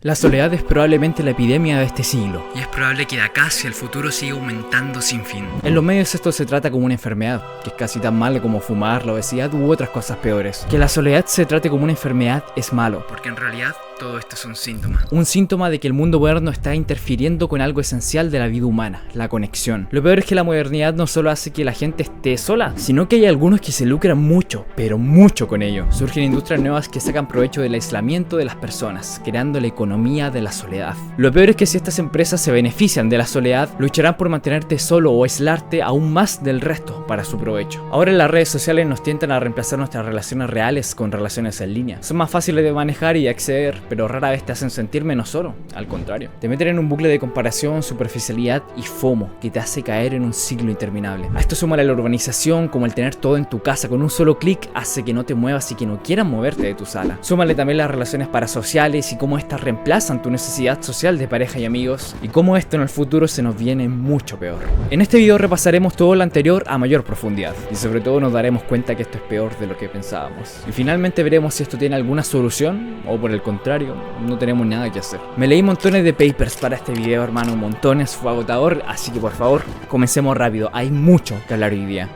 La soledad es probablemente la epidemia de este siglo, y es probable que de acá hacia el futuro siga aumentando sin fin. En los medios esto se trata como una enfermedad, que es casi tan mala como fumar, la obesidad u otras cosas peores. Que la soledad se trate como una enfermedad es malo, porque en realidad todo esto es un síntoma. Un síntoma de que el mundo moderno está interfiriendo con algo esencial de la vida humana, la conexión. Lo peor es que la modernidad no solo hace que la gente esté sola, sino que hay algunos que se lucran mucho, pero mucho con ello. Surgen industrias nuevas que sacan provecho del aislamiento de las personas, creando la economía de la soledad. Lo peor es que si estas empresas se benefician de la soledad, lucharán por mantenerte solo o aislarte aún más del resto para su provecho. Ahora las redes sociales nos tientan a reemplazar nuestras relaciones reales con relaciones en línea. Son más fáciles de manejar y acceder, pero rara vez te hacen sentir menos solo, al contrario. Te meten en un bucle de comparación, superficialidad y FOMO que te hace caer en un ciclo interminable. A esto suma la urbanización, como el tener todo en tu casa con un solo clic hace que no te muevas y que no quieras moverte de tu sala. Súmale también las relaciones parasociales y cómo estas reemplazan tu necesidad social de pareja y amigos, y cómo esto en el futuro se nos viene mucho peor. En este video repasaremos todo lo anterior a mayor profundidad, y sobre todo nos daremos cuenta que esto es peor de lo que pensábamos. Y finalmente veremos si esto tiene alguna solución, o por el contrario, no tenemos nada que hacer. Me leí montones de papers para este video, hermano, montones, fue agotador, así que por favor, comencemos rápido, hay mucho que hablar hoy día.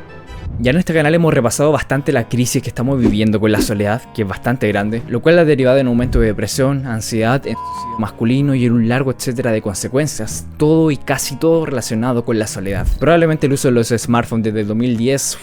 Ya en este canal hemos repasado bastante la crisis que estamos viviendo con la soledad, que es bastante grande, lo cual ha derivado en un aumento de depresión, ansiedad, en suicidio masculino y en un largo etcétera de consecuencias, todo y casi todo relacionado con la soledad. Probablemente el uso de los smartphones desde el 2010,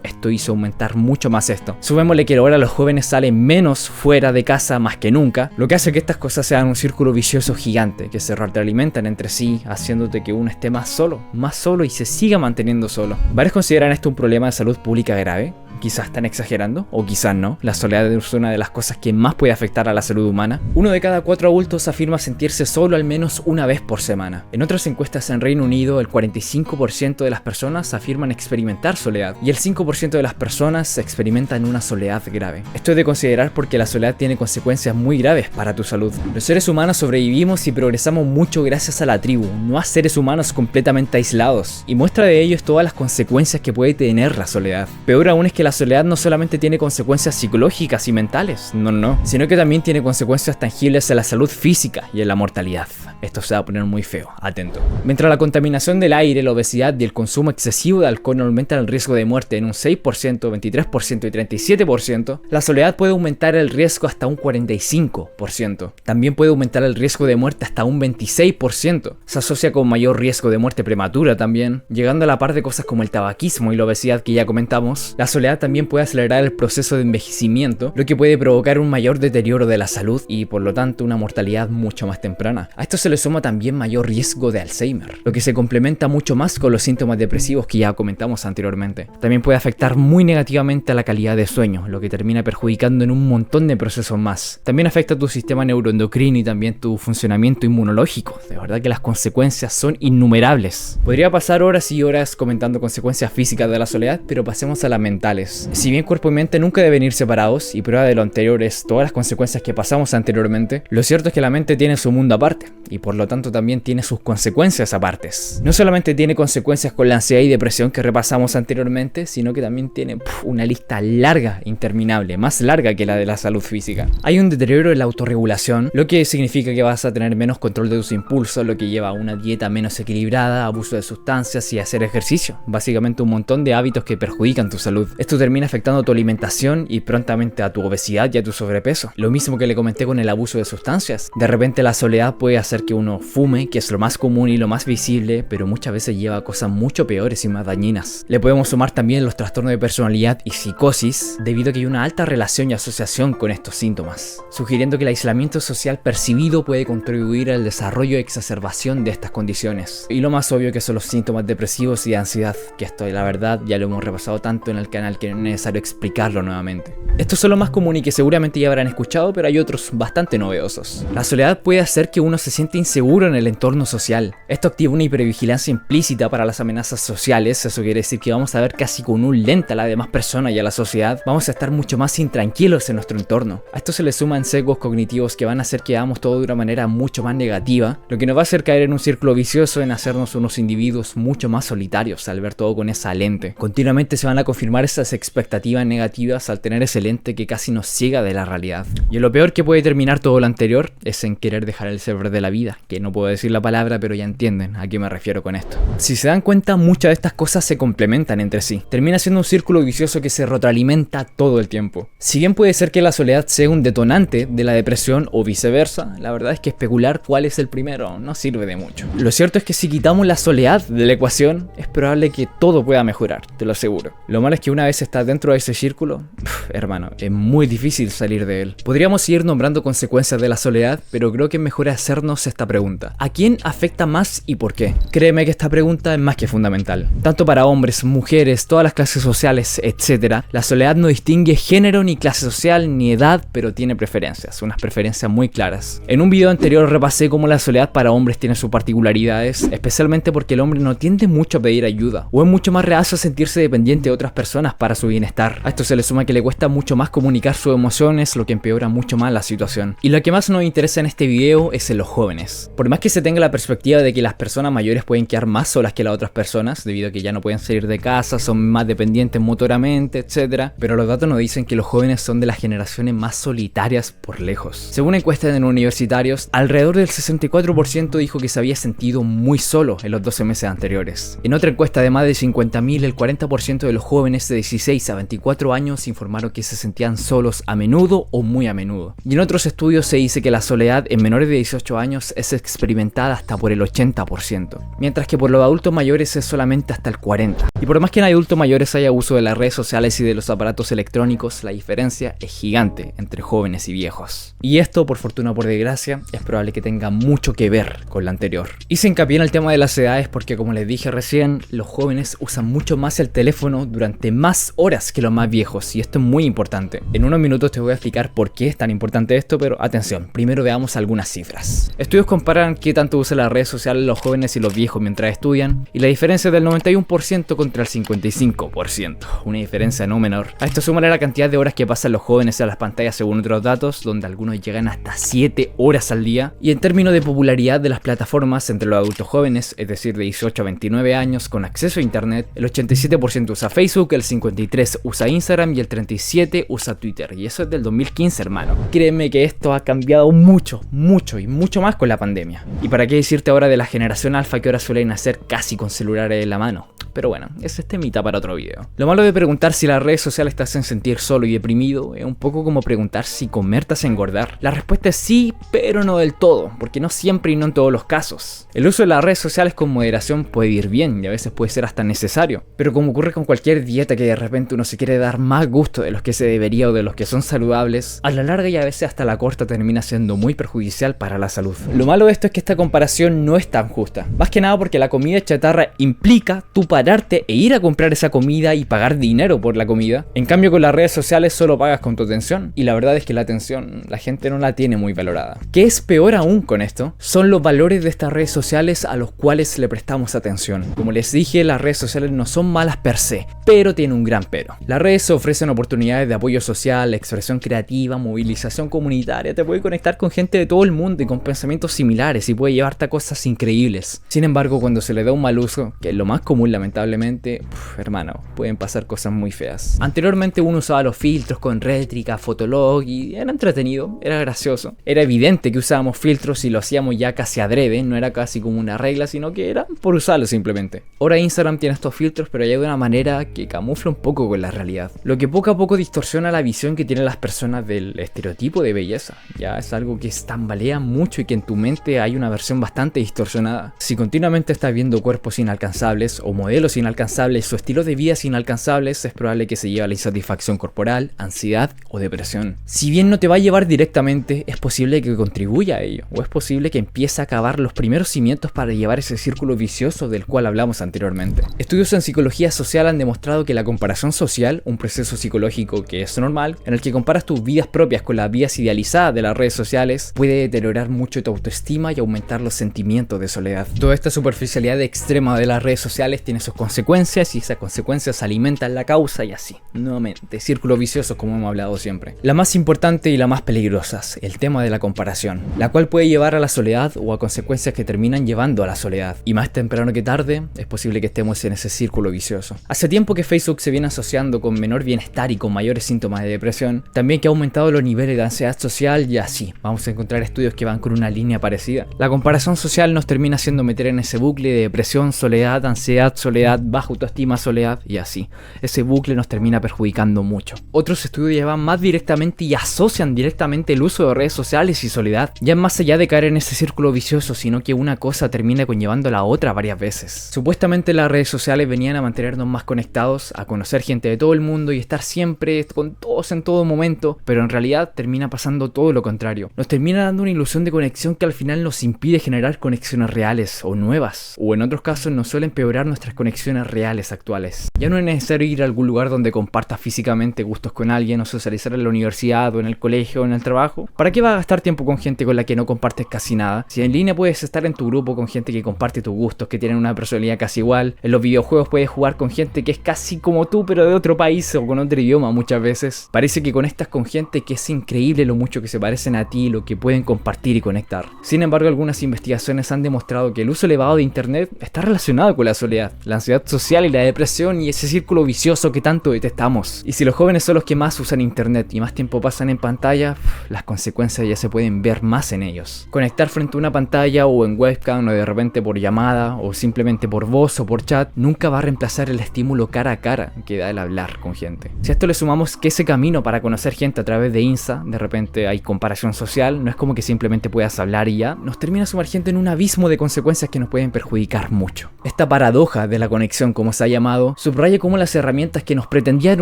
esto hizo aumentar mucho más esto. Sumémosle que ahora los jóvenes salen menos fuera de casa más que nunca, lo que hace que estas cosas sean un círculo vicioso gigante, que se retroalimentan entre sí, haciéndote que uno esté más solo y se siga manteniendo solo. Varios consideran esto un problema de salud pública grave. Quizás están exagerando, o quizás no. La soledad es una de las cosas que más puede afectar a la salud humana. 1 de cada 4 adultos afirma sentirse solo al menos una vez por semana. En otras encuestas en Reino Unido, el 45% de las personas afirman experimentar soledad, y el 5% de las personas experimentan una soledad grave. Esto es de considerar porque la soledad tiene consecuencias muy graves para tu salud. Los seres humanos sobrevivimos y progresamos mucho gracias a la tribu, no a seres humanos completamente aislados, y muestra de ello es todas las consecuencias que puede tener la soledad. Peor aún es que la soledad no solamente tiene consecuencias psicológicas y mentales, no, sino que también tiene consecuencias tangibles en la salud física y en la mortalidad. Esto se va a poner muy feo, atento. Mientras la contaminación del aire, la obesidad y el consumo excesivo de alcohol aumentan el riesgo de muerte en un 6%, 23% y 37%, la soledad puede aumentar el riesgo hasta un 45%. También puede aumentar el riesgo de muerte hasta un 26%. Se asocia con mayor riesgo de muerte prematura también, llegando a la par de cosas como el tabaquismo y la obesidad que ya comentamos. La soledad también puede acelerar el proceso de envejecimiento, lo que puede provocar un mayor deterioro de la salud y por lo tanto una mortalidad mucho más temprana. A esto se le suma también mayor riesgo de Alzheimer, lo que se complementa mucho más con los síntomas depresivos que ya comentamos anteriormente. También puede afectar muy negativamente a la calidad de sueño, lo que termina perjudicando en un montón de procesos más. También afecta a tu sistema neuroendocrino y también tu funcionamiento inmunológico. De verdad que las consecuencias son innumerables. Podría pasar horas y horas comentando consecuencias físicas de la soledad, pero pasemos a las mentales. Si bien cuerpo y mente nunca deben ir separados, y prueba de lo anterior es todas las consecuencias que pasamos anteriormente, lo cierto es que la mente tiene su mundo aparte, y por lo tanto también tiene sus consecuencias apartes. No solamente tiene consecuencias con la ansiedad y depresión que repasamos anteriormente, sino que también tiene una lista larga, interminable, más larga que la de la salud física. Hay un deterioro en la autorregulación, lo que significa que vas a tener menos control de tus impulsos, lo que lleva a una dieta menos equilibrada, abuso de sustancias y hacer ejercicio. Básicamente un montón de hábitos que perjudican tu salud. Esto termina afectando tu alimentación y prontamente a tu obesidad y a tu sobrepeso. Lo mismo que le comenté con el abuso de sustancias. De repente la soledad puede hacer que uno fume, que es lo más común y lo más visible, pero muchas veces lleva a cosas mucho peores y más dañinas. Le podemos sumar también los trastornos de personalidad y psicosis, debido a que hay una alta relación y asociación con estos síntomas, sugiriendo que el aislamiento social percibido puede contribuir al desarrollo y exacerbación de estas condiciones. Y lo más obvio que son los síntomas depresivos y de ansiedad, que esto la verdad ya lo hemos repasado tanto en el canal que no es necesario explicarlo nuevamente. Estos son los más comunes y que seguramente ya habrán escuchado, pero hay otros bastante novedosos. La soledad puede hacer que uno se sienta siente inseguro en el entorno social. Esto activa una hipervigilancia implícita para las amenazas sociales. Eso quiere decir que vamos a ver casi con un lente a las demás personas y a la sociedad. Vamos a estar mucho más intranquilos en nuestro entorno. A esto se le suman sesgos cognitivos que van a hacer que hagamos todo de una manera mucho más negativa, lo que nos va a hacer caer en un círculo vicioso, en hacernos unos individuos mucho más solitarios al ver todo con esa lente. Continuamente se van a confirmar esas expectativas negativas al tener ese lente que casi nos ciega de la realidad. Y lo peor que puede terminar todo lo anterior es en querer dejar el server de la vida, que no puedo decir la palabra, pero ya entienden a qué me refiero con esto. Si se dan cuenta, muchas de estas cosas se complementan entre sí. Termina siendo un círculo vicioso que se retroalimenta todo el tiempo. Si bien puede ser que la soledad sea un detonante de la depresión o viceversa, la verdad es que especular cuál es el primero no sirve de mucho. Lo cierto es que si quitamos la soledad de la ecuación, es probable que todo pueda mejorar, te lo aseguro. Lo malo es que una vez estás dentro de ese círculo, hermano, es muy difícil salir de él. Podríamos seguir nombrando consecuencias de la soledad, pero creo que es mejor hacernos esta pregunta. ¿A quién afecta más y por qué? Créeme que esta pregunta es más que fundamental. Tanto para hombres, mujeres, todas las clases sociales, etc. La soledad no distingue género, ni clase social, ni edad, pero tiene preferencias, unas preferencias muy claras. En un video anterior repasé cómo la soledad para hombres tiene sus particularidades, especialmente porque el hombre no tiende mucho a pedir ayuda, o es mucho más reacio a sentirse dependiente de otras personas para su bienestar. A esto se le suma que le cuesta mucho más comunicar sus emociones, lo que empeora mucho más la situación. Y lo que más nos interesa en este video es en los jóvenes. Por más que se tenga la perspectiva de que las personas mayores pueden quedar más solas que las otras personas, debido a que ya no pueden salir de casa, son más dependientes motoramente, etc. Pero los datos nos dicen que los jóvenes son de las generaciones más solitarias por lejos. Según encuestas en universitarios, alrededor del 64% dijo que se había sentido muy solo en los 12 meses anteriores. En otra encuesta de más de 50.000, el 40% de los jóvenes de 16 a 24 años informaron que se sentían solos a menudo o muy a menudo. Y en otros estudios se dice que la soledad en menores de 18 años es experimentada hasta por el 80%, mientras que por los adultos mayores es solamente hasta el 40%. Y por más que en adultos mayores haya uso de las redes sociales y de los aparatos electrónicos, la diferencia es gigante entre jóvenes y viejos. Y esto, por fortuna o por desgracia, es probable que tenga mucho que ver con la anterior. Hice hincapié en el tema de las edades porque, como les dije recién, los jóvenes usan mucho más el teléfono durante más horas que los más viejos, y esto es muy importante. En unos minutos te voy a explicar por qué es tan importante esto, pero atención, primero veamos algunas cifras. Estudios comparan qué tanto usan las redes sociales los jóvenes y los viejos mientras estudian, y la diferencia es del 91% contra el 55%, una diferencia no menor. A esto súmale la cantidad de horas que pasan los jóvenes en las pantallas según otros datos, donde algunos llegan hasta 7 horas al día, y en términos de popularidad de las plataformas entre los adultos jóvenes, es decir, de 18 a 29 años con acceso a internet, el 87% usa Facebook, el 53% usa Instagram y el 37% usa Twitter, y eso es del 2015, hermano. Créeme que esto ha cambiado mucho, mucho y mucho más con la pandemia. Y para qué decirte ahora de la generación alfa que ahora suele nacer casi con celulares en la mano. Pero bueno, ese es temita para otro video. Lo malo de preguntar si las redes sociales te hacen sentir solo y deprimido es un poco como preguntar si comer te hace engordar. La respuesta es sí, pero no del todo, porque no siempre y no en todos los casos. El uso de las redes sociales con moderación puede ir bien y a veces puede ser hasta necesario, pero como ocurre con cualquier dieta que de repente uno se quiere dar más gusto de los que se debería o de los que son saludables, a la larga y a veces hasta la corta termina siendo muy perjudicial para la salud. Lo malo de esto es que esta comparación no es tan justa, más que nada porque la comida chatarra implica tu pararte e ir a comprar esa comida y pagar dinero por la comida. En cambio, con las redes sociales solo pagas con tu atención, y la verdad es que la atención la gente no la tiene muy valorada. ¿Qué es peor aún con esto? Son los valores de estas redes sociales a los cuales le prestamos atención. Como les dije, las redes sociales no son malas per se, pero tienen un gran pero. Las redes ofrecen oportunidades de apoyo social, expresión creativa, movilización comunitaria, te puede conectar con gente de todo el mundo y con pensamientos similares y puede llevarte a cosas increíbles. Sin embargo, cuando se le da un mal uso, que es lo más común lamentablemente, hermano, pueden pasar cosas muy feas. Anteriormente uno usaba los filtros con Rétrica, Fotolog y era entretenido, era gracioso. Era evidente que usábamos filtros y lo hacíamos ya casi adrede, no era casi como una regla, sino que era por usarlo simplemente. Ahora Instagram tiene estos filtros, pero ya de una manera que camufla un poco con la realidad, lo que poco a poco distorsiona la visión que tienen las personas del estereotipo de belleza. Ya es algo que tambalea mucho y que en tu mente hay una versión bastante distorsionada. Si continuamente estás viendo cuerpos inalcanzables o modelos inalcanzables o estilos de vida inalcanzables, es probable que se lleve a la insatisfacción corporal, ansiedad o depresión. Si bien no te va a llevar directamente, es posible que contribuya a ello, o es posible que empiece a cavar los primeros cimientos para llevar ese círculo vicioso del cual hablamos anteriormente. Estudios en psicología social han demostrado que la comparación social, un proceso psicológico que es normal, en el que comparas tus vidas propias con las vidas idealizadas de las redes sociales, puede deteriorar mucho tu tu autoestima y aumentar los sentimientos de soledad. Toda esta superficialidad extrema de las redes sociales tiene sus consecuencias y esas consecuencias alimentan la causa y así, nuevamente, círculo vicioso como hemos hablado siempre. La más importante y la más peligrosa, el tema de la comparación, la cual puede llevar a la soledad o a consecuencias que terminan llevando a la soledad. Y más temprano que tarde, es posible que estemos en ese círculo vicioso. Hace tiempo que Facebook se viene asociando con menor bienestar y con mayores síntomas de depresión, también que ha aumentado los niveles de ansiedad social y así, vamos a encontrar estudios que van con una línea parecida. La comparación social nos termina haciendo meter en ese bucle de depresión, soledad, ansiedad, soledad, baja autoestima, soledad y así. Ese bucle nos termina perjudicando mucho. Otros estudios llevan más directamente y asocian directamente el uso de redes sociales y soledad, ya más allá de caer en ese círculo vicioso, sino que una cosa termina conllevando a la otra varias veces. Supuestamente las redes sociales venían a mantenernos más conectados, a conocer gente de todo el mundo y estar siempre con todos en todo momento, pero en realidad termina pasando todo lo contrario. Nos termina dando una ilusión de conexión que al final nos impide generar conexiones reales o nuevas, o en otros casos nos suele empeorar nuestras conexiones reales actuales. Ya no es necesario ir a algún lugar donde compartas físicamente gustos con alguien o socializar en la universidad o en el colegio o en el trabajo. ¿Para qué vas a gastar tiempo con gente con la que no compartes casi nada? Si en línea puedes estar en tu grupo con gente que comparte tus gustos, que tienen una personalidad casi igual. En los videojuegos puedes jugar con gente que es casi como tú pero de otro país o con otro idioma muchas veces. Parece que conectas con gente que es increíble lo mucho que se parecen a ti y lo que pueden compartir y conectar. Sin embargo, algunas investigaciones han demostrado que el uso elevado de internet está relacionado con la soledad, la ansiedad social y la depresión y ese círculo vicioso que tanto detestamos. Y si los jóvenes son los que más usan internet y más tiempo pasan en pantalla, las consecuencias ya se pueden ver más en ellos. Conectar frente a una pantalla o en webcam o de repente por llamada o simplemente por voz o por chat nunca va a reemplazar el estímulo cara a cara que da el hablar con gente. Si a esto le sumamos que ese camino para conocer gente a través de Insta, de repente hay comparación social, no es como que simplemente puedas hablar y ya, nos termina sumergiendo en un abismo de consecuencias que nos pueden perjudicar mucho. Esta paradoja de la conexión, como se ha llamado, subraya cómo las herramientas que nos pretendían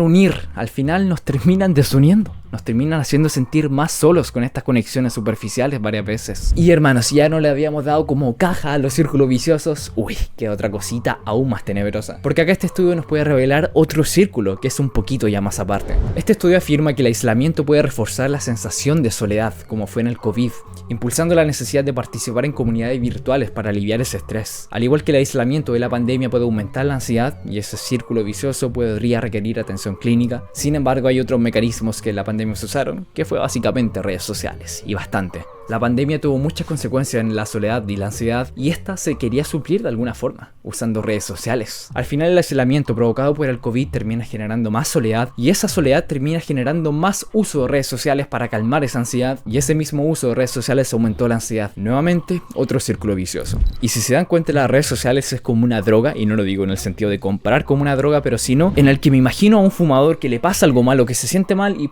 unir al final nos terminan desuniendo. Nos terminan haciendo sentir más solos con estas conexiones superficiales varias veces. Y hermanos, si ya no le habíamos dado como caja a los círculos viciosos, uy, queda otra cosita aún más tenebrosa. Porque acá este estudio nos puede revelar otro círculo que es un poquito ya más aparte. Este estudio afirma que el aislamiento puede reforzar la sensación de soledad, como fue en el COVID, impulsando la necesidad de participar en comunidades virtuales para aliviar ese estrés. Al igual que el aislamiento de la pandemia puede aumentar la ansiedad y ese círculo vicioso podría requerir atención clínica, sin embargo hay otros mecanismos que la pandemia se usaron, que fue básicamente redes sociales, y bastante. La pandemia tuvo muchas consecuencias en la soledad y la ansiedad, y esta se quería suplir de alguna forma, usando redes sociales. Al final el aislamiento provocado por el COVID termina generando más soledad, y esa soledad termina generando más uso de redes sociales para calmar esa ansiedad, y ese mismo uso de redes sociales aumentó la ansiedad. Nuevamente, otro círculo vicioso. Y si se dan cuenta, las redes sociales es como una droga, y no lo digo en el sentido de comparar como una droga, pero sino en el que me imagino a un fumador que le pasa algo malo, que se siente mal y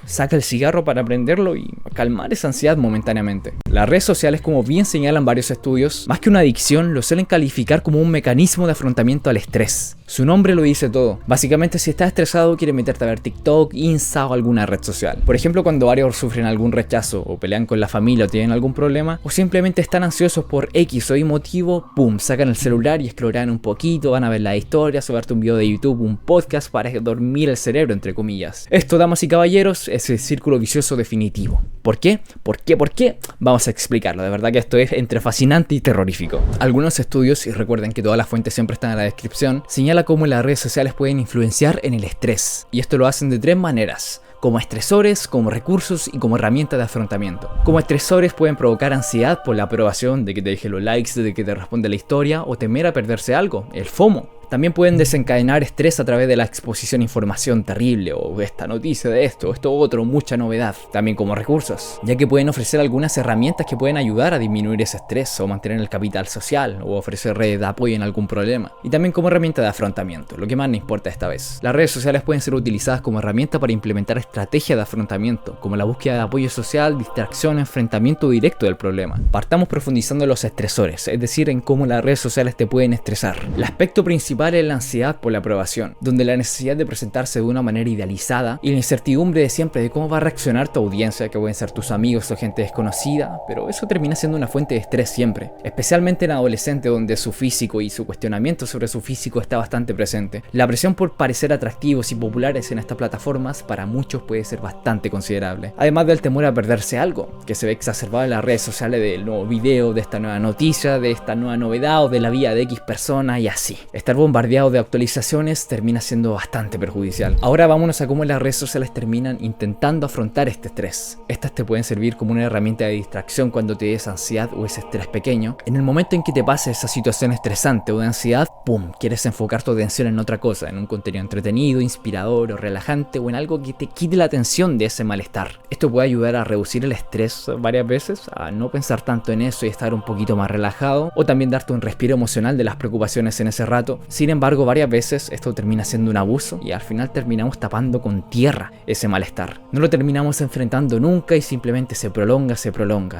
saca el cigarro para prenderlo y calmar esa ansiedad momentáneamente. Las redes sociales, como bien señalan varios estudios, más que una adicción, lo suelen calificar como un mecanismo de afrontamiento al estrés. Su nombre lo dice todo. Básicamente, si estás estresado, quieres meterte a ver TikTok, Insta o alguna red social. Por ejemplo, cuando varios sufren algún rechazo o pelean con la familia o tienen algún problema, o simplemente están ansiosos por X o Y motivo, pum, sacan el celular y exploran un poquito, van a ver la historia, subirte un video de YouTube, un podcast para dormir el cerebro, entre comillas. Esto, damas y caballeros, es el círculo vicioso definitivo. ¿Por qué? ¿Por qué? ¿Por qué? Vamos a explicarlo, de verdad que esto es entre fascinante y terrorífico. Algunos estudios, y recuerden que todas las fuentes siempre están en la descripción, señala cómo las redes sociales pueden influenciar en el estrés. Y esto lo hacen de tres maneras: como estresores, como recursos y como herramienta de afrontamiento. Como estresores pueden provocar ansiedad por la aprobación, de que te deje los likes, de que te responda la historia, o temer a perderse algo, el FOMO. También pueden desencadenar estrés a través de la exposición a información terrible, o esta noticia de esto otro, mucha novedad. También como recursos, ya que pueden ofrecer algunas herramientas que pueden ayudar a disminuir ese estrés, o mantener el capital social, o ofrecer redes de apoyo en algún problema. Y también como herramienta de afrontamiento, lo que más me importa esta vez. Las redes sociales pueden ser utilizadas como herramienta para implementar estrategias de afrontamiento, como la búsqueda de apoyo social, distracción, enfrentamiento directo del problema. Partamos profundizando en los estresores, es decir, en cómo las redes sociales te pueden estresar. El aspecto principal principal es la ansiedad por la aprobación, donde la necesidad de presentarse de una manera idealizada y la incertidumbre de siempre de cómo va a reaccionar tu audiencia, que pueden ser tus amigos o gente desconocida, pero eso termina siendo una fuente de estrés siempre, especialmente en adolescentes donde su físico y su cuestionamiento sobre su físico está bastante presente. La presión por parecer atractivos y populares en estas plataformas para muchos puede ser bastante considerable, además del temor a perderse algo, que se ve exacerbado en las redes sociales del nuevo video, de esta nueva noticia, de esta nueva novedad o de la vida de X persona y así. Estar bombardeado de actualizaciones termina siendo bastante perjudicial. Ahora vámonos a cómo las redes sociales terminan intentando afrontar este estrés. Estas te pueden servir como una herramienta de distracción cuando te des ansiedad o ese estrés pequeño. En el momento en que te pase esa situación estresante o de ansiedad, ¡pum!, quieres enfocar tu atención en otra cosa, en un contenido entretenido, inspirador o relajante o en algo que te quite la atención de ese malestar. Esto puede ayudar a reducir el estrés varias veces, a no pensar tanto en eso y estar un poquito más relajado, o también darte un respiro emocional de las preocupaciones en ese rato. Sin embargo, varias veces esto termina siendo un abuso y al final terminamos tapando con tierra ese malestar. No lo terminamos enfrentando nunca y simplemente se prolonga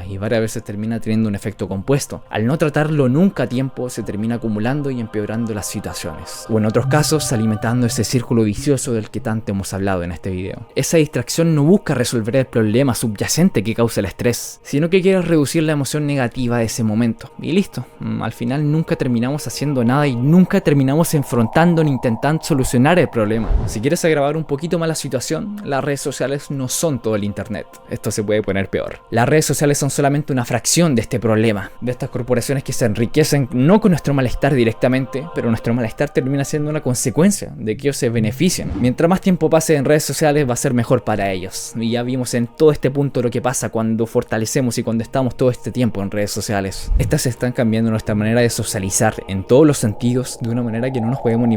y varias veces termina teniendo un efecto compuesto. Al no tratarlo nunca a tiempo, se termina acumulando y empeorando las situaciones, o en otros casos alimentando ese círculo vicioso del que tanto hemos hablado en este video. Esa distracción no busca resolver el problema subyacente que causa el estrés, sino que quiere reducir la emoción negativa de ese momento y listo. Al final nunca terminamos haciendo nada y nunca terminamos enfrentando ni intentando solucionar el problema. Si quieres agravar un poquito más la situación, las redes sociales no son todo el internet. Esto se puede poner peor. Las redes sociales son solamente una fracción de este problema, de estas corporaciones que se enriquecen no con nuestro malestar directamente, pero nuestro malestar termina siendo una consecuencia de que ellos se benefician. Mientras más tiempo pase en redes sociales va a ser mejor para ellos. Y ya vimos en todo este punto lo que pasa cuando fortalecemos y cuando estamos todo este tiempo en redes sociales. Estas están cambiando nuestra manera de socializar en todos los sentidos de una manera que no nos podemos ni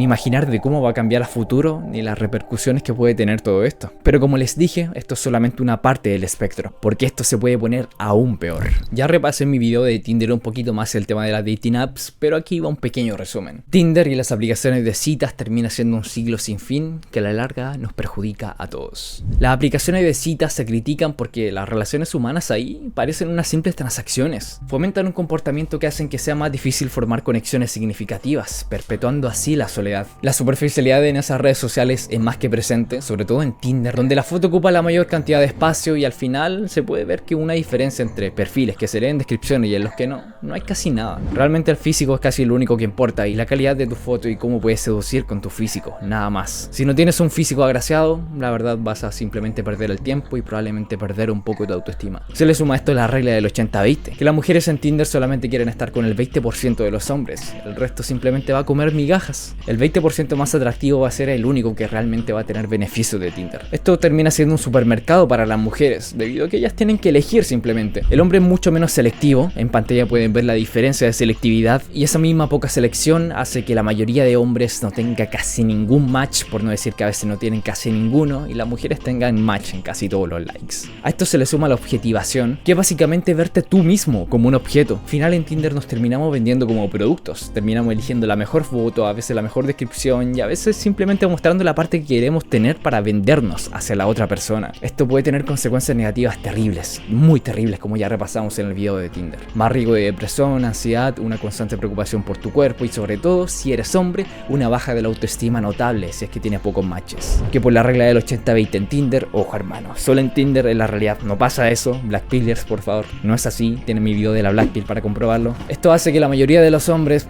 imaginar de cómo va a cambiar a futuro ni las repercusiones que puede tener todo esto. Pero como les dije, esto es solamente una parte del espectro, porque esto se puede poner aún peor. Ya repasé en mi video de Tinder un poquito más el tema de las dating apps, pero aquí va un pequeño resumen. Tinder y las aplicaciones de citas termina siendo un ciclo sin fin que a la larga nos perjudica a todos. Las aplicaciones de citas se critican porque las relaciones humanas ahí parecen unas simples transacciones. Fomentan un comportamiento que hacen que sea más difícil formar conexiones significativas, perpetuando así la soledad. La superficialidad en esas redes sociales es más que presente, sobre todo en Tinder, donde la foto ocupa la mayor cantidad de espacio y al final se puede ver que una diferencia entre perfiles que se leen en descripciones y en los que no hay casi nada. Realmente el físico es casi lo único que importa y la calidad de tu foto y cómo puedes seducir con tu físico, nada más. Si no tienes un físico agraciado, la verdad vas a simplemente perder el tiempo y probablemente perder un poco de autoestima. Se le suma a esto la regla del 80-20, que las mujeres en Tinder solamente quieren estar con el 20% de los hombres, el resto simplemente va a comer migajas. El 20% más atractivo va a ser el único que realmente va a tener beneficio de Tinder. Esto termina siendo un supermercado para las mujeres, debido a que ellas tienen que elegir simplemente. El hombre es mucho menos selectivo, en pantalla pueden ver la diferencia de selectividad y esa misma poca selección hace que la mayoría de hombres no tenga casi ningún match, por no decir que a veces no tienen casi ninguno, y las mujeres tengan match en casi todos los likes. A esto se le suma la objetivación, que es básicamente verte tú mismo como un objeto. Al final en Tinder nos terminamos vendiendo como productos, terminamos eligiendo la mejor foto, a veces la mejor descripción y a veces simplemente mostrando la parte que queremos tener para vendernos hacia la otra persona. Esto puede tener consecuencias negativas terribles, muy terribles, como ya repasamos en el video de Tinder. Más riesgo de depresión, ansiedad, una constante preocupación por tu cuerpo y sobre todo, si eres hombre, una baja de la autoestima notable si es que tienes pocos matches. Que por la regla del 80-20 en Tinder, ojo hermano, solo en Tinder en la realidad no pasa eso. Blackpillers, por favor, no es así, tienen mi video de la Blackpill para comprobarlo. Esto hace que la mayoría de los hombres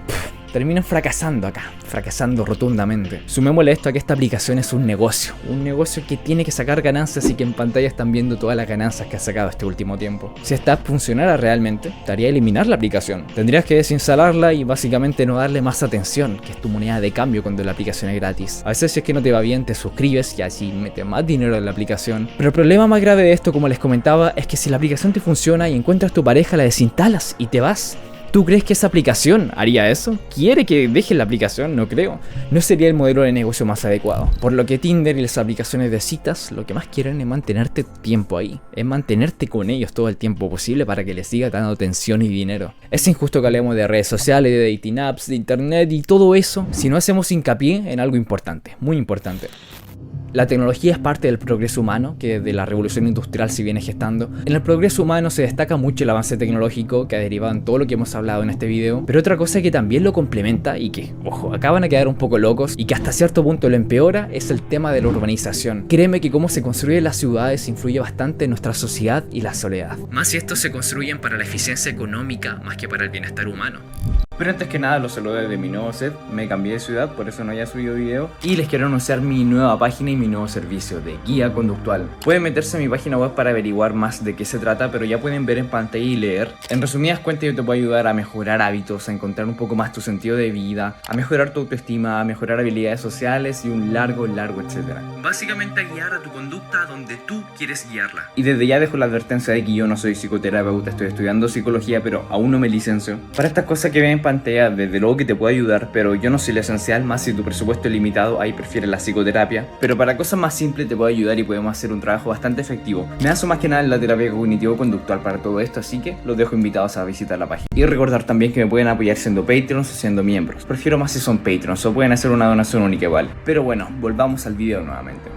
terminan fracasando acá, fracasando rotundamente. Sumémosle esto a que esta aplicación es un negocio que tiene que sacar ganancias y que en pantalla están viendo todas las ganancias que ha sacado este último tiempo. Si esta app funcionara realmente, te haría eliminar la aplicación. Tendrías que desinstalarla y básicamente no darle más atención, que es tu moneda de cambio cuando la aplicación es gratis. A veces si es que no te va bien te suscribes y así metes más dinero en la aplicación. Pero el problema más grave de esto, como les comentaba, es que si la aplicación te funciona y encuentras tu pareja, la desinstalas y te vas. ¿Tú crees que esa aplicación haría eso? ¿Quiere que dejes la aplicación? No creo. No sería el modelo de negocio más adecuado. Por lo que Tinder y las aplicaciones de citas lo que más quieren es mantenerte tiempo ahí. Es mantenerte con ellos todo el tiempo posible para que les siga dando atención y dinero. Es injusto que hablemos de redes sociales, de dating apps, de internet y todo eso si no hacemos hincapié en algo importante, muy importante. La tecnología es parte del progreso humano, que desde la revolución industrial se viene gestando. En el progreso humano se destaca mucho el avance tecnológico que ha derivado en todo lo que hemos hablado en este video, pero otra cosa que también lo complementa y que, ojo, acá van a quedar un poco locos y que hasta cierto punto lo empeora, es el tema de la urbanización. Créeme que cómo se construyen las ciudades influye bastante en nuestra sociedad y la soledad. Más si estos se construyen para la eficiencia económica más que para el bienestar humano. Pero antes que nada los saludo desde mi nuevo set, me cambié de ciudad, por eso no había subido video. Y les quiero anunciar mi nueva página y mi nuevo servicio de guía conductual. Pueden meterse a mi página web para averiguar más de qué se trata, pero ya pueden ver en pantalla y leer. En resumidas cuentas yo te puedo ayudar a mejorar hábitos, a encontrar un poco más tu sentido de vida, a mejorar tu autoestima, a mejorar habilidades sociales y un largo etcétera. Básicamente a guiar a tu conducta donde tú quieres guiarla. Y desde ya dejo la advertencia de que yo no soy psicoterapeuta, estoy estudiando psicología, pero aún no me licencio. Para estas cosas que ven en pantalla, desde luego que te puedo ayudar, pero yo no soy lo esencial, más si tu presupuesto es limitado, ahí prefieres la psicoterapia. Pero para cosas más simples te puedo ayudar y podemos hacer un trabajo bastante efectivo. Me baso más que nada en la terapia cognitivo-conductual para todo esto, así que los dejo invitados a visitar la página. Y recordar también que me pueden apoyar siendo Patreons o siendo miembros. Prefiero más si son Patreons o pueden hacer una donación única igual. Pero bueno, volvamos al video nuevamente.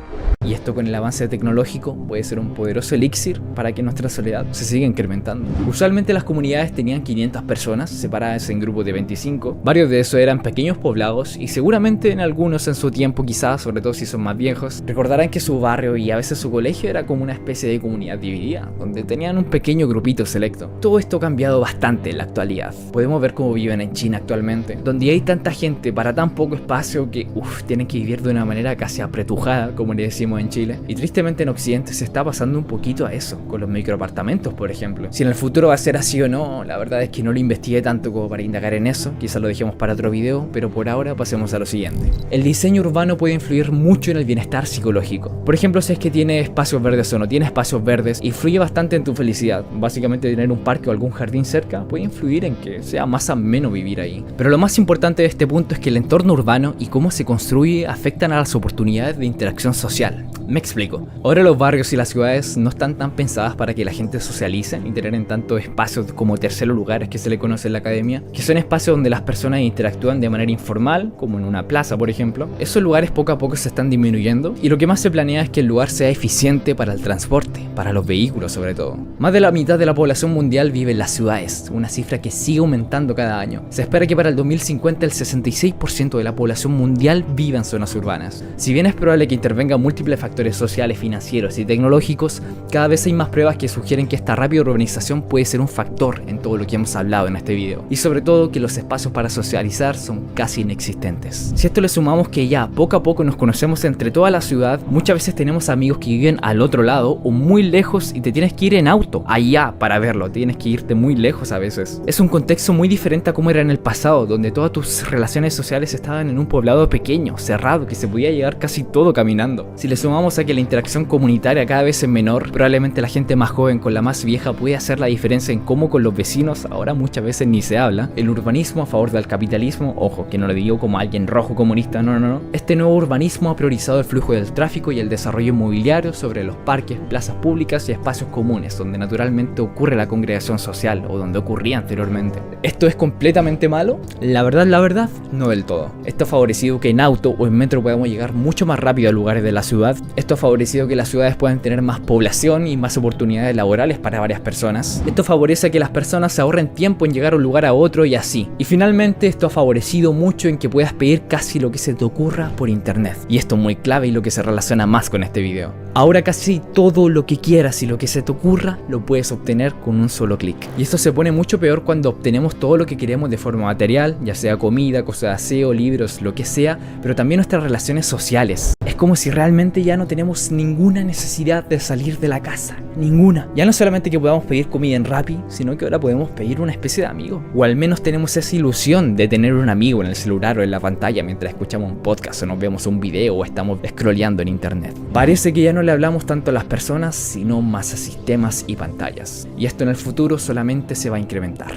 Y esto con el avance tecnológico puede ser un poderoso elixir para que nuestra soledad se siga incrementando. Usualmente las comunidades tenían 500 personas separadas en grupos de 25. Varios de esos eran pequeños poblados y seguramente en algunos en su tiempo quizás, sobre todo si son más viejos, recordarán que su barrio y a veces su colegio era como una especie de comunidad dividida, donde tenían un pequeño grupito selecto. Todo esto ha cambiado bastante en la actualidad. Podemos ver cómo viven en China actualmente, donde hay tanta gente para tan poco espacio que tienen que vivir de una manera casi apretujada, como le decimos en Chile. Y tristemente en Occidente se está pasando un poquito a eso, con los microapartamentos por ejemplo. Si en el futuro va a ser así o no, la verdad es que no lo investigué tanto como para indagar en eso, quizás lo dejemos para otro video, pero por ahora pasemos a lo siguiente. El diseño urbano puede influir mucho en el bienestar psicológico. Por ejemplo, si es que tiene espacios verdes o no tiene espacios verdes, influye bastante en tu felicidad. Básicamente tener un parque o algún jardín cerca puede influir en que sea más ameno vivir ahí. Pero lo más importante de este punto es que el entorno urbano y cómo se construye afectan a las oportunidades de interacción social. Me explico. Ahora los barrios y las ciudades no están tan pensadas para que la gente socialice y tener en tantos espacios como terceros lugares que se le conoce en la academia, que son espacios donde las personas interactúan de manera informal, como en una plaza por ejemplo. Esos lugares poco a poco se están disminuyendo y lo que más se planea es que el lugar sea eficiente para el transporte, para los vehículos sobre todo. Más de la mitad de la población mundial vive en las ciudades, una cifra que sigue aumentando cada año. Se espera que para el 2050 el 66% de la población mundial viva en zonas urbanas. Si bien es probable que intervengan múltiples factores sociales, financieros y tecnológicos, cada vez hay más pruebas que sugieren que esta rápida urbanización puede ser un factor en todo lo que hemos hablado en este video. Y sobre todo que los espacios para socializar son casi inexistentes. Si a esto le sumamos que ya poco a poco nos conocemos entre toda la ciudad, muchas veces tenemos amigos que viven al otro lado o muy lejos y te tienes que ir en auto allá para verlo, tienes que irte muy lejos a veces. Es un contexto muy diferente a como era en el pasado, donde todas tus relaciones sociales estaban en un poblado pequeño, cerrado, que se podía llegar casi todo caminando. Si le sumamos a que la interacción comunitaria cada vez es menor, probablemente la gente más joven con la más vieja puede hacer la diferencia en cómo con los vecinos ahora muchas veces ni se habla. El urbanismo a favor del capitalismo, ojo, que no lo digo como alguien rojo comunista, no. Este nuevo urbanismo ha priorizado el flujo del tráfico y el desarrollo inmobiliario sobre los parques, plazas públicas y espacios comunes, donde naturalmente ocurre la congregación social o donde ocurría anteriormente. ¿Esto es completamente malo? La verdad, no del todo. Esto ha favorecido que en auto o en metro podamos llegar mucho más rápido a lugares de la ciudad. Esto ha favorecido que las ciudades puedan tener más población y más oportunidades laborales para varias personas. Esto favorece que las personas se ahorren tiempo en llegar de un lugar a otro y así. Y finalmente esto ha favorecido mucho en que puedas pedir casi lo que se te ocurra por internet. Y esto es muy clave y lo que se relaciona más con este video. Ahora casi todo lo que quieras y lo que se te ocurra lo puedes obtener con un solo clic. Y esto se pone mucho peor cuando obtenemos todo lo que queremos de forma material, ya sea comida, cosas de aseo, libros, lo que sea, pero también nuestras relaciones sociales. Es como si realmente ya no tenemos ninguna necesidad de salir de la casa, ninguna. Ya no solamente que podamos pedir comida en Rappi, sino que ahora podemos pedir una especie de amigo. O al menos tenemos esa ilusión de tener un amigo en el celular o en la pantalla mientras escuchamos un podcast o nos vemos un video o estamos scrolleando en internet. Parece que ya no le hablamos tanto a las personas, sino más a sistemas y pantallas. Y esto en el futuro solamente se va a incrementar.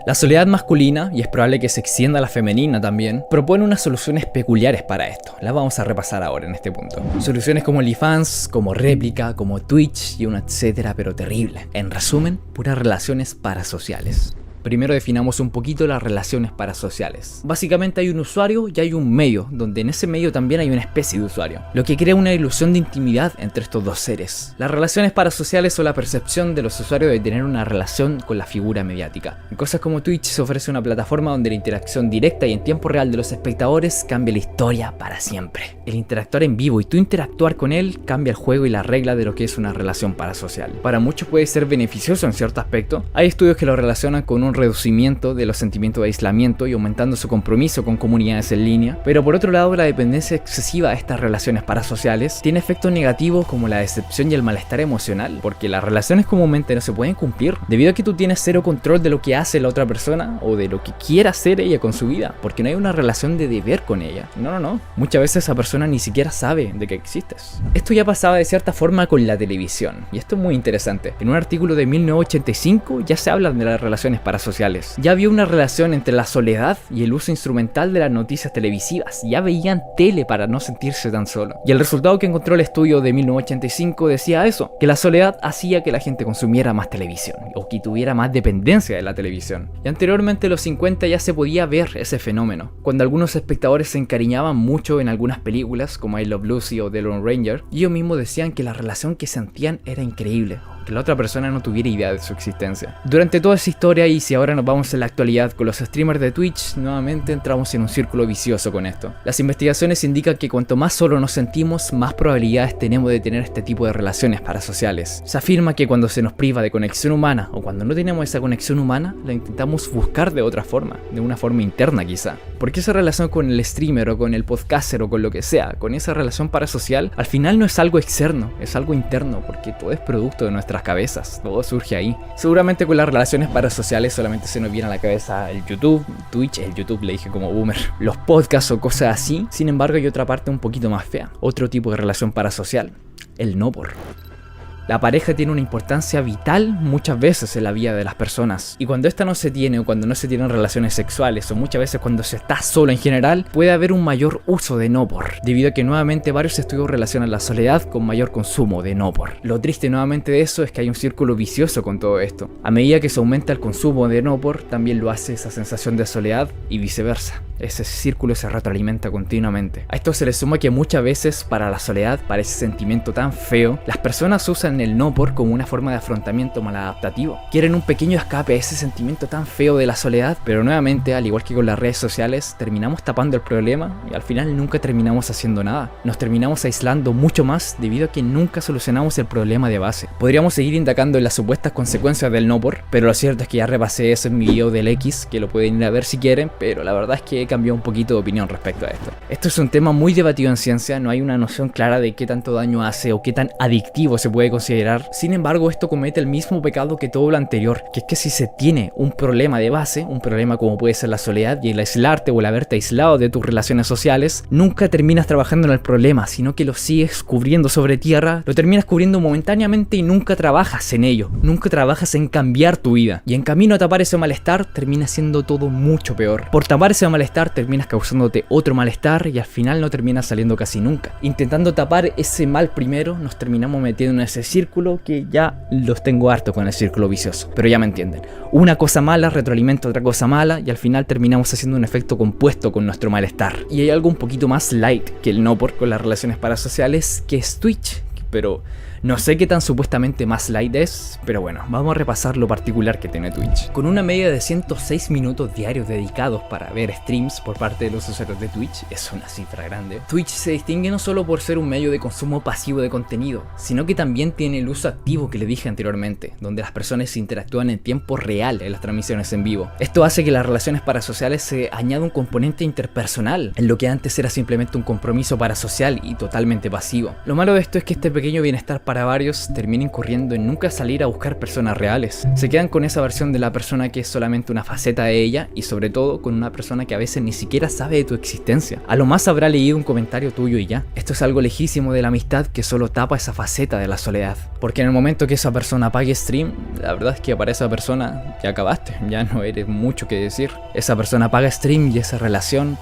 La soledad masculina, y es probable que se extienda a la femenina también, propone unas soluciones peculiares para esto. Las vamos a repasar ahora en este punto. Soluciones como OnlyFans, como Réplica, como Twitch y una etcétera, pero terrible. En resumen, puras relaciones parasociales. Primero definamos un poquito las relaciones parasociales. Básicamente hay un usuario y hay un medio, donde en ese medio también hay una especie de usuario, lo que crea una ilusión de intimidad entre estos dos seres. Las relaciones parasociales son la percepción de los usuarios de tener una relación con la figura mediática. En cosas como Twitch se ofrece una plataforma donde la interacción directa y en tiempo real de los espectadores cambia la historia para siempre. El interactuar en vivo y tú interactuar con él cambia el juego y la regla de lo que es una relación parasocial. Para muchos puede ser beneficioso en cierto aspecto. Hay estudios que lo relacionan con un reducimiento de los sentimientos de aislamiento y aumentando su compromiso con comunidades en línea, pero por otro lado la dependencia excesiva de estas relaciones parasociales tiene efectos negativos como la decepción y el malestar emocional, porque las relaciones comúnmente no se pueden cumplir debido a que tú tienes cero control de lo que hace la otra persona o de lo que quiera hacer ella con su vida, porque no hay una relación de deber con ella. No. Muchas veces esa persona ni siquiera sabe de que existes. Esto ya pasaba de cierta forma con la televisión, y esto es muy interesante. En un artículo de 1985 ya se habla de las relaciones parasociales. Ya había una relación entre la soledad y el uso instrumental de las noticias televisivas. Ya veían tele para no sentirse tan solo. Y el resultado que encontró el estudio de 1985 decía eso, que la soledad hacía que la gente consumiera más televisión, o que tuviera más dependencia de la televisión. Y anteriormente en los 50 ya se podía ver ese fenómeno, cuando algunos espectadores se encariñaban mucho en algunas películas como I Love Lucy o The Lone Ranger, y ellos mismos decían que la relación que sentían era increíble, que la otra persona no tuviera idea de su existencia. Durante toda esa historia, y si ahora nos vamos en la actualidad con los streamers de Twitch, nuevamente entramos en un círculo vicioso con esto. Las investigaciones indican que cuanto más solo nos sentimos, más probabilidades tenemos de tener este tipo de relaciones parasociales. Se afirma que cuando se nos priva de conexión humana, o cuando no tenemos esa conexión humana, la intentamos buscar de otra forma, de una forma interna quizá. Porque esa relación con el streamer o con el podcaster o con lo que sea, con esa relación parasocial, al final no es algo externo, es algo interno, porque todo es producto de nuestras cabezas, todo surge ahí. Seguramente con las relaciones parasociales solamente se nos viene a la cabeza el YouTube, Twitch, el YouTube le dije como boomer, los podcasts o cosas así. Sin embargo hay otra parte un poquito más fea, otro tipo de relación parasocial, el no por. La pareja tiene una importancia vital muchas veces en la vida de las personas, y cuando esta no se tiene o cuando no se tienen relaciones sexuales o muchas veces cuando se está solo en general, puede haber un mayor uso de no por, debido a que nuevamente varios estudios relacionan la soledad con mayor consumo de no por. Lo triste nuevamente de eso es que hay un círculo vicioso con todo esto. A medida que se aumenta el consumo de no por, también lo hace esa sensación de soledad y viceversa. Ese círculo se retroalimenta continuamente. A esto se le suma que muchas veces para la soledad, para ese sentimiento tan feo, las personas usan el no por como una forma de afrontamiento maladaptativo. Quieren un pequeño escape a ese sentimiento tan feo de la soledad, pero nuevamente, al igual que con las redes sociales, terminamos tapando el problema y al final nunca terminamos haciendo nada. Nos terminamos aislando mucho más debido a que nunca solucionamos el problema de base. Podríamos seguir indagando en las supuestas consecuencias del no por, pero lo cierto es que ya repasé eso en mi video del X, que lo pueden ir a ver si quieren, pero la verdad es que he cambiado un poquito de opinión respecto a esto. Esto es un tema muy debatido en ciencia, no hay una noción clara de qué tanto daño hace o qué tan adictivo se puede considerar. Sin embargo, esto comete el mismo pecado que todo lo anterior, que es que si se tiene un problema de base, un problema como puede ser la soledad y el aislarte o el haberte aislado de tus relaciones sociales, nunca terminas trabajando en el problema, sino que lo sigues cubriendo sobre tierra, lo terminas cubriendo momentáneamente y nunca trabajas en ello, nunca trabajas en cambiar tu vida. Y en camino a tapar ese malestar, termina siendo todo mucho peor. Por tapar ese malestar, terminas causándote otro malestar y al final no terminas saliendo casi nunca. Intentando tapar ese mal primero, nos terminamos metiendo en ese círculo que ya los tengo harto con el círculo vicioso, pero ya me entienden. Una cosa mala retroalimenta otra cosa mala y al final terminamos haciendo un efecto compuesto con nuestro malestar. Y hay algo un poquito más light que el no por con las relaciones parasociales, que es Twitch, pero no sé qué tan supuestamente más light es, pero bueno, vamos a repasar lo particular que tiene Twitch. Con una media de 106 minutos diarios dedicados para ver streams por parte de los usuarios de Twitch, es una cifra grande. Twitch se distingue no solo por ser un medio de consumo pasivo de contenido, sino que también tiene el uso activo que le dije anteriormente, donde las personas interactúan en tiempo real en las transmisiones en vivo. Esto hace que las relaciones parasociales se añada un componente interpersonal, en lo que antes era simplemente un compromiso parasocial y totalmente pasivo. Lo malo de esto es que este pequeño bienestar para varios termina incurriendo en nunca salir a buscar personas reales. Se quedan con esa versión de la persona que es solamente una faceta de ella y sobre todo con una persona que a veces ni siquiera sabe de tu existencia. A lo más habrá leído un comentario tuyo y ya. Esto es algo lejísimo de la amistad que solo tapa esa faceta de la soledad. Porque en el momento que esa persona apague stream, la verdad es que para esa persona ya acabaste, ya no eres mucho que decir. Esa persona apaga stream y esa relación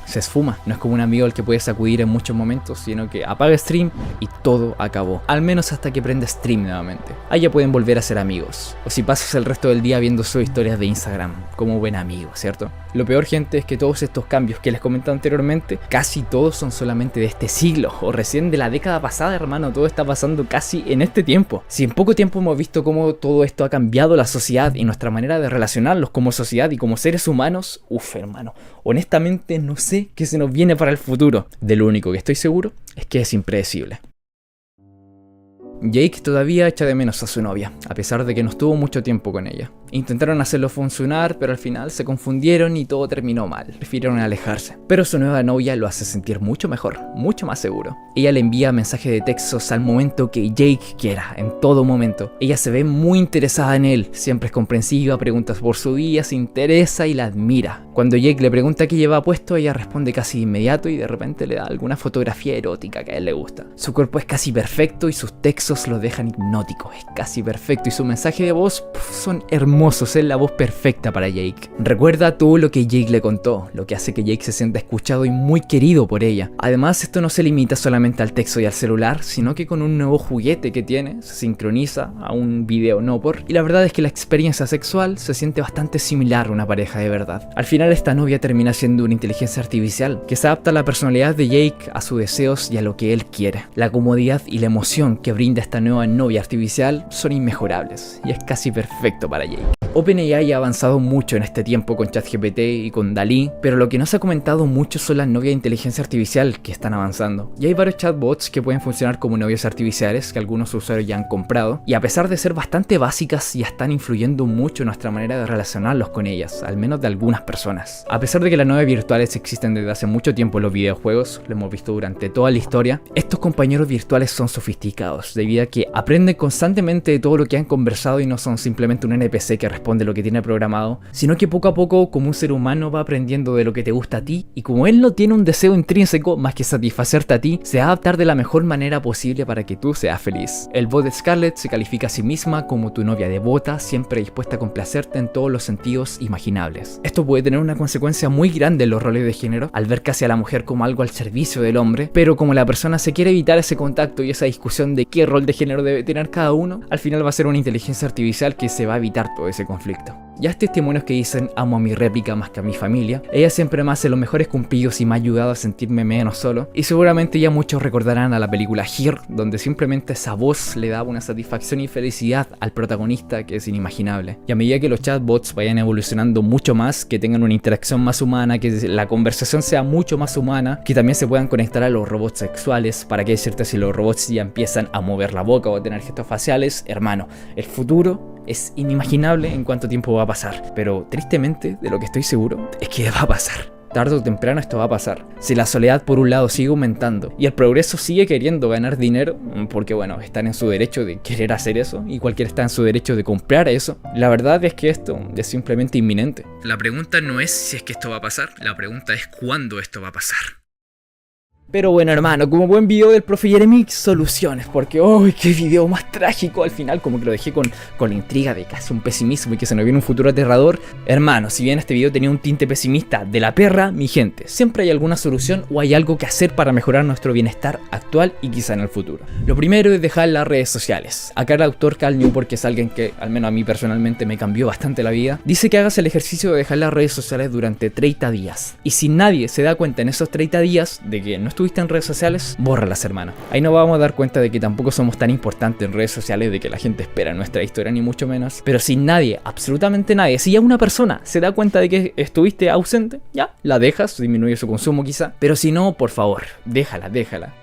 se esfuma. No es como un amigo al que puedes acudir en muchos momentos, sino que apaga stream y todo acabó. Al menos hasta que prende stream nuevamente. Ahí ya pueden volver a ser amigos. O si pasas el resto del día viendo sus historias de Instagram, como buen amigo, ¿cierto? Lo peor, gente, es que todos estos cambios que les comenté anteriormente, casi todos son solamente de este siglo, o recién de la década pasada, hermano. Todo está pasando casi en este tiempo. Si en poco tiempo hemos visto cómo todo esto ha cambiado la sociedad y nuestra manera de relacionarnos como sociedad y como seres humanos, hermano, honestamente no sé qué se nos viene para el futuro. De lo único que estoy seguro es que es impredecible. Jake todavía echa de menos a su novia, a pesar de que no estuvo mucho tiempo con ella. Intentaron hacerlo funcionar, pero al final se confundieron y todo terminó mal. Prefirieron alejarse. Pero su nueva novia lo hace sentir mucho mejor, mucho más seguro. Ella le envía mensajes de textos al momento que Jake quiera, en todo momento. Ella se ve muy interesada en él, siempre es comprensiva, pregunta por su día, se interesa y la admira. Cuando Jake le pregunta qué lleva puesto, ella responde casi de inmediato y de repente le da alguna fotografía erótica que a él le gusta. Su cuerpo es casi perfecto y sus textos lo dejan hipnótico, es casi perfecto y su mensaje de voz son hermosos. Es la voz perfecta para Jake. Recuerda todo lo que Jake le contó, lo que hace que Jake se sienta escuchado y muy querido por ella. Además, esto no se limita solamente al texto y al celular, sino que con un nuevo juguete que tiene, se sincroniza a un video no por. Y la verdad es que la experiencia sexual se siente bastante similar a una pareja de verdad. Al final, esta novia termina siendo una inteligencia artificial que se adapta a la personalidad de Jake, a sus deseos y a lo que él quiere. La comodidad y la emoción que brinda esta nueva novia artificial son inmejorables y es casi perfecto para Jake. OpenAI ha avanzado mucho en este tiempo con ChatGPT y con DALL-E, pero lo que no se ha comentado mucho son las novias de inteligencia artificial que están avanzando. Y hay varios chatbots que pueden funcionar como novias artificiales que algunos usuarios ya han comprado, y a pesar de ser bastante básicas, ya están influyendo mucho en nuestra manera de relacionarlos con ellas, al menos de algunas personas. A pesar de que las novias virtuales existen desde hace mucho tiempo en los videojuegos, lo hemos visto durante toda la historia, estos compañeros virtuales son sofisticados, debido a que aprenden constantemente de todo lo que han conversado y no son simplemente un NPC que responde lo que tiene programado, sino que poco a poco, como un ser humano, va aprendiendo de lo que te gusta a ti, y como él no tiene un deseo intrínseco más que satisfacerte a ti, se va a adaptar de la mejor manera posible para que tú seas feliz. El bot de Scarlett se califica a sí misma como tu novia devota, siempre dispuesta a complacerte en todos los sentidos imaginables. Esto puede tener una consecuencia muy grande en los roles de género, al ver casi a la mujer como algo al servicio del hombre, pero como la persona se quiere evitar ese contacto y esa discusión de qué rol de género debe tener cada uno, al final va a ser una inteligencia artificial que se va a evitar todo ese conflicto. Ya hay testimonios que dicen: amo a mi réplica más que a mi familia, ella siempre me hace los mejores cumplidos y me ha ayudado a sentirme menos solo, y seguramente ya muchos recordarán a la película Her, donde simplemente esa voz le daba una satisfacción y felicidad al protagonista que es inimaginable. Y a medida que los chatbots vayan evolucionando mucho más, que tengan una interacción más humana, que la conversación sea mucho más humana, que también se puedan conectar a los robots sexuales, para que decirte, si los robots ya empiezan a mover la boca o a tener gestos faciales, hermano, el futuro es inimaginable en cuánto tiempo va a pasar, pero tristemente de lo que estoy seguro es que va a pasar. Tarde o temprano esto va a pasar. Si la soledad por un lado sigue aumentando y el progreso sigue queriendo ganar dinero, porque bueno, están en su derecho de querer hacer eso y cualquiera está en su derecho de comprar eso, la verdad es que esto es simplemente inminente. La pregunta no es si es que esto va a pasar, la pregunta es cuándo esto va a pasar. Pero bueno, hermano, como buen video del profe Jeremy, soluciones, porque ¡uy, qué video más trágico! Al final como que lo dejé con la intriga de casi un pesimismo y que se nos viene un futuro aterrador. Hermano, si bien este video tenía un tinte pesimista de la perra, mi gente, siempre hay alguna solución o hay algo que hacer para mejorar nuestro bienestar actual y quizá en el futuro. Lo primero es dejar las redes sociales. Acá el autor Cal Newport, que es alguien que al menos a mí personalmente me cambió bastante la vida, dice que hagas el ejercicio de dejar las redes sociales durante 30 días. Y si nadie se da cuenta en esos 30 días de que no estuviste en redes sociales, bórralas, hermano. Ahí nos vamos a dar cuenta de que tampoco somos tan importantes en redes sociales, de que la gente espera nuestra historia, ni mucho menos. Pero si nadie, absolutamente nadie, si ya una persona se da cuenta de que estuviste ausente, ya, la dejas, disminuye su consumo quizá. Pero si no, por favor, déjala.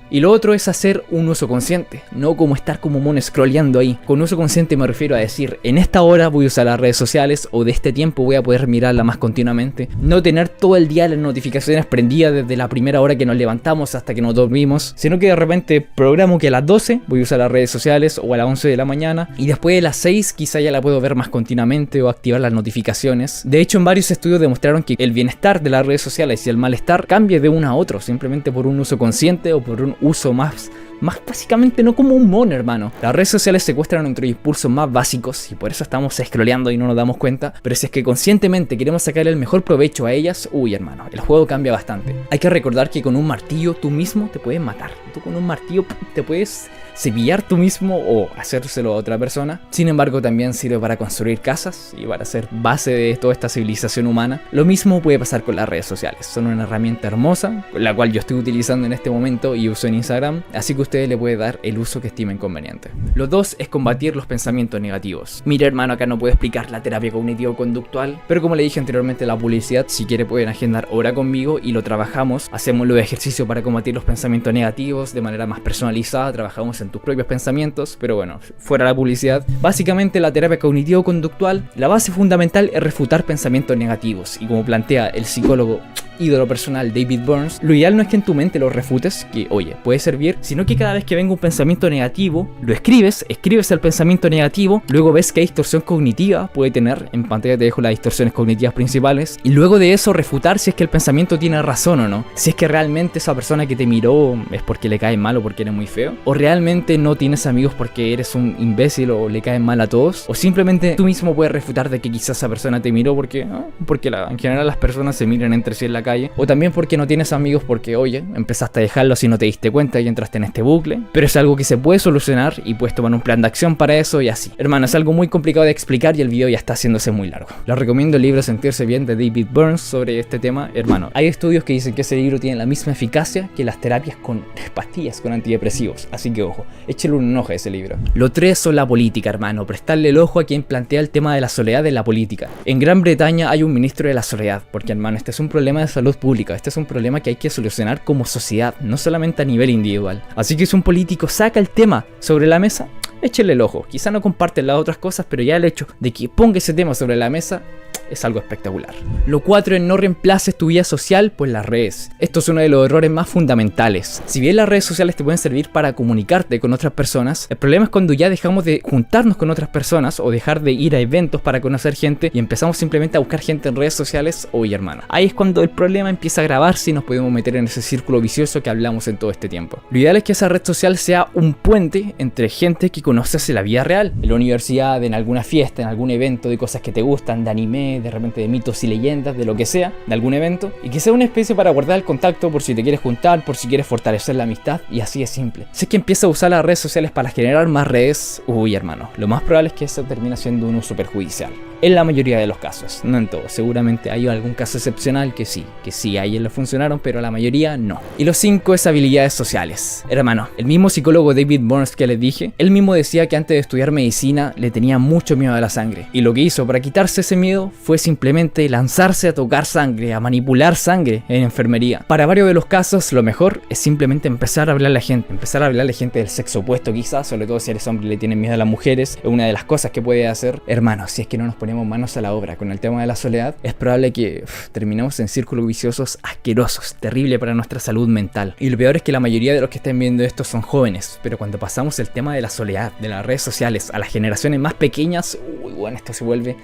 Y lo otro es hacer un uso consciente, no como estar como mono scrolleando ahí. Con uso consciente me refiero a decir, en esta hora voy a usar las redes sociales, o de este tiempo voy a poder mirarla más continuamente. No tener todo el día las notificaciones prendidas desde la primera hora que nos levantamos hasta que nos dormimos, sino que de repente programo que a las 12 voy a usar las redes sociales, o a las 11 de la mañana, y después de las 6 quizá ya la puedo ver más continuamente o activar las notificaciones. De hecho, en varios estudios demostraron que el bienestar de las redes sociales y el malestar cambia de uno a otro, simplemente por un uso consciente o por un uso más más básicamente no como un mono, hermano. Las redes sociales secuestran nuestros impulsos más básicos y por eso estamos scrolleando y no nos damos cuenta, pero si es que conscientemente queremos sacar el mejor provecho a ellas, uy, hermano, el juego cambia bastante. Hay que recordar que con un martillo tú mismo te puedes matar. Tú con un martillo te puedes cepillar tú mismo o hacérselo a otra persona. Sin embargo, también sirve para construir casas y para ser base de toda esta civilización humana. Lo mismo puede pasar con las redes sociales. Son una herramienta hermosa, la cual yo estoy utilizando en este momento y uso en Instagram, así que ustedes le pueden dar el uso que estimen conveniente. Lo 2 es combatir los pensamientos negativos. Mira, hermano, acá no puedo explicar la terapia cognitivo-conductual, pero como le dije anteriormente, la publicidad, si quiere pueden agendar hora conmigo y lo trabajamos. Hacemos los ejercicios para combatir los pensamientos negativos de manera más personalizada, trabajamos en tus propios pensamientos, pero bueno, fuera la publicidad. Básicamente la terapia cognitivo-conductual, la base fundamental es refutar pensamientos negativos y como plantea el psicólogo ídolo personal David Burns, lo ideal no es que en tu mente lo refutes, que oye, puede servir, sino que cada vez que venga un pensamiento negativo, lo escribes el pensamiento negativo, luego ves qué distorsión cognitiva puede tener, en pantalla te dejo las distorsiones cognitivas principales, y luego de eso refutar si es que el pensamiento tiene razón o no, si es que realmente esa persona que te miró es porque le cae mal o porque eres muy feo, o realmente no tienes amigos porque eres un imbécil o le caen mal a todos, o simplemente tú mismo puedes refutar de que quizás esa persona te miró porque en general las personas se miran entre sí en la calle, o también porque no tienes amigos porque, oye, empezaste a dejarlos y no te diste cuenta y entraste en este bucle, pero es algo que se puede solucionar y puedes tomar un plan de acción para eso y así. Hermano, es algo muy complicado de explicar y el video ya está haciéndose muy largo. Les recomiendo el libro Sentirse Bien de David Burns sobre este tema. Hermano, hay estudios que dicen que ese libro tiene la misma eficacia que las terapias con pastillas, con antidepresivos, así que ojo, échale un ojo a ese libro. Lo 3 son la política, hermano, prestarle el ojo a quien plantea el tema de la soledad en la política. En Gran Bretaña hay un ministro de la soledad, porque hermano, este es un problema de salud pública, este es un problema que hay que solucionar como sociedad, no solamente a nivel individual. Así que si un político saca el tema sobre la mesa, échale el ojo. Quizá no comparten las otras cosas, pero ya el hecho de que ponga ese tema sobre la mesa es algo espectacular. Lo 4 es no reemplaces tu vida social por las redes. Esto es uno de los errores más fundamentales. Si bien las redes sociales te pueden servir para comunicarte con otras personas, el problema es cuando ya dejamos de juntarnos con otras personas o dejar de ir a eventos para conocer gente y empezamos simplemente a buscar gente en redes sociales. Oye, hermano, ahí es cuando el problema empieza a agravarse y nos podemos meter en ese círculo vicioso que hablamos en todo este tiempo. Lo ideal es que esa red social sea un puente entre gente que conoces en la vida real, en la universidad, en alguna fiesta, en algún evento de cosas que te gustan, de anime, de repente de mitos y leyendas, de lo que sea, de algún evento, y que sea una especie para guardar el contacto por si te quieres juntar, por si quieres fortalecer la amistad, y así es simple. Si es que empieza a usar las redes sociales para generar más redes, uy, hermano, lo más probable es que eso termine siendo un uso perjudicial. En la mayoría de los casos, no en todos, seguramente hay algún caso excepcional que sí, a ellos le funcionaron, pero la mayoría no. Y lo 5 es habilidades sociales. Hermano, el mismo psicólogo David Burns que les dije, él mismo decía que antes de estudiar medicina le tenía mucho miedo a la sangre, y lo que hizo para quitarse ese miedo fue simplemente lanzarse a tocar sangre, a manipular sangre en enfermería. Para varios de los casos, lo mejor es simplemente empezar a hablarle a gente del sexo opuesto quizás, sobre todo si eres hombre y le tienen miedo a las mujeres, es una de las cosas que puede hacer. Hermano, si es que no nos ponemos manos a la obra con el tema de la soledad, es probable que terminemos en círculos viciosos asquerosos, terrible para nuestra salud mental. Y lo peor es que la mayoría de los que estén viendo esto son jóvenes, pero cuando pasamos el tema de la soledad, de las redes sociales, a las generaciones más pequeñas, uy, bueno, esto se vuelve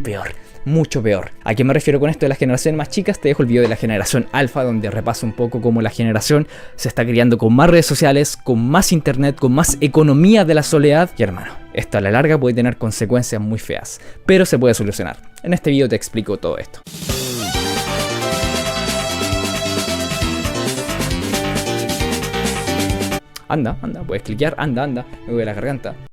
peor. Mucho peor. ¿A qué me refiero con esto de las generaciones más chicas? Te dejo el video de la generación alfa donde repaso un poco cómo la generación se está criando con más redes sociales, con más internet, con más economía de la soledad. Y hermano, esto a la larga puede tener consecuencias muy feas, pero se puede solucionar. En este video te explico todo esto. Anda, puedes cliquear, anda, me duele la garganta.